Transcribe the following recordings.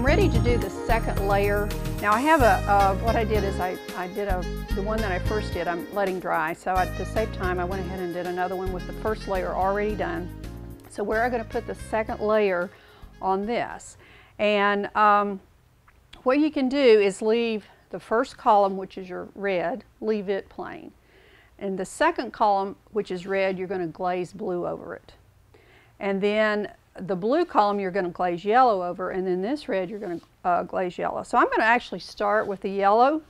I'm ready to do the second layer. Now I have what I did is the one that I first did, I'm letting dry. So to save time, I went ahead and did another one with the first layer already done. So we're going to put the second layer on this. And what you can do is leave the first column, which is your red, leave it plain. And the second column, which is red, you're going to glaze blue over it. And then the blue column you're going to glaze yellow over, and then this red you're going to glaze yellow. So I'm going to actually start with the yellow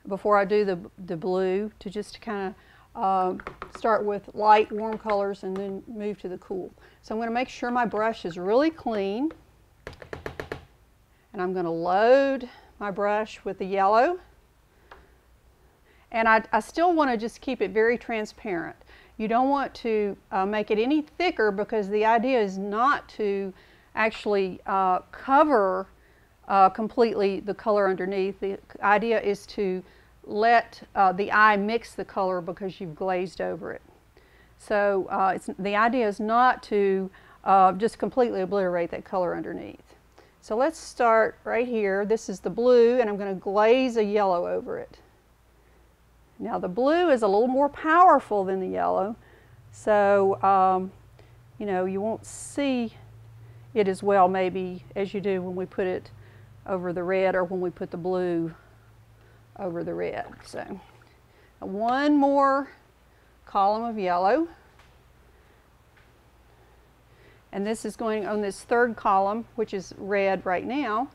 before I do the blue, to just kind of start with light warm colors and then move to the cool. So I'm going to make sure my brush is really clean, and I'm going to load my brush with the yellow. And I still want to just keep it very transparent. You don't want to make it any thicker, because the idea is not to actually cover completely the color underneath. The idea is to let the eye mix the color because you've glazed over it. So the idea is not to just completely obliterate that color underneath. So let's start right here. This is the blue, and I'm going to glaze a yellow over it. Now the blue is a little more powerful than the yellow, so you know, you won't see it as well maybe as you do when we put it over the red, or when we put the blue over the red. So one more column of yellow, and this is going on this third column, which is red right now,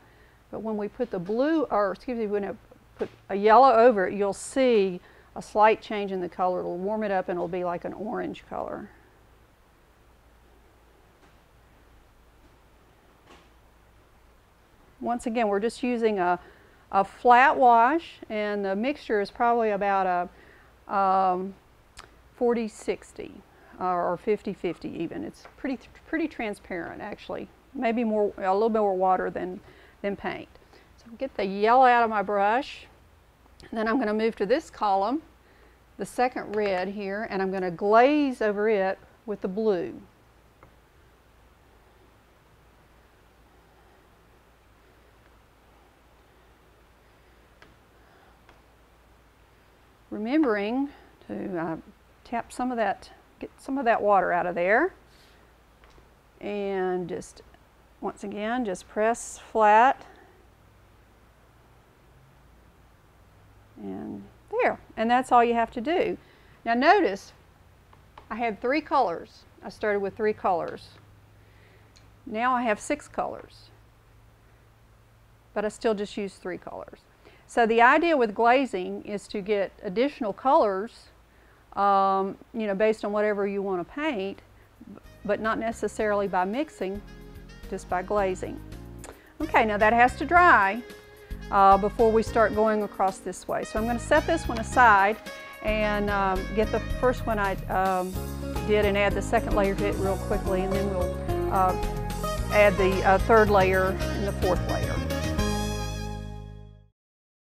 but when we put the blue, or excuse me, when I put a yellow over it, you'll see a slight change in the color. It'll warm it up and it'll be like an orange color. Once again, we're just using a flat wash, and the mixture is probably about a 40-60 or 50-50 even. It's pretty transparent actually. Maybe more, a little bit more water than paint. So get the yellow out of my brush. And then I'm going to move to this column, the second red here, and I'm going to glaze over it with the blue. Remembering to tap some of that, get some of that water out of there, and just once again just press flat. And there, and that's all you have to do. Now notice, I had 3 colors. I started with 3 colors. Now I have 6 colors, but I still just use 3 colors. So the idea with glazing is to get additional colors, you know, based on whatever you want to paint, but not necessarily by mixing, just by glazing. Okay, now that has to dry before we start going across this way. So I'm going to set this one aside and get the first one I did and add the second layer to it real quickly, and then we'll add the third layer and the fourth layer.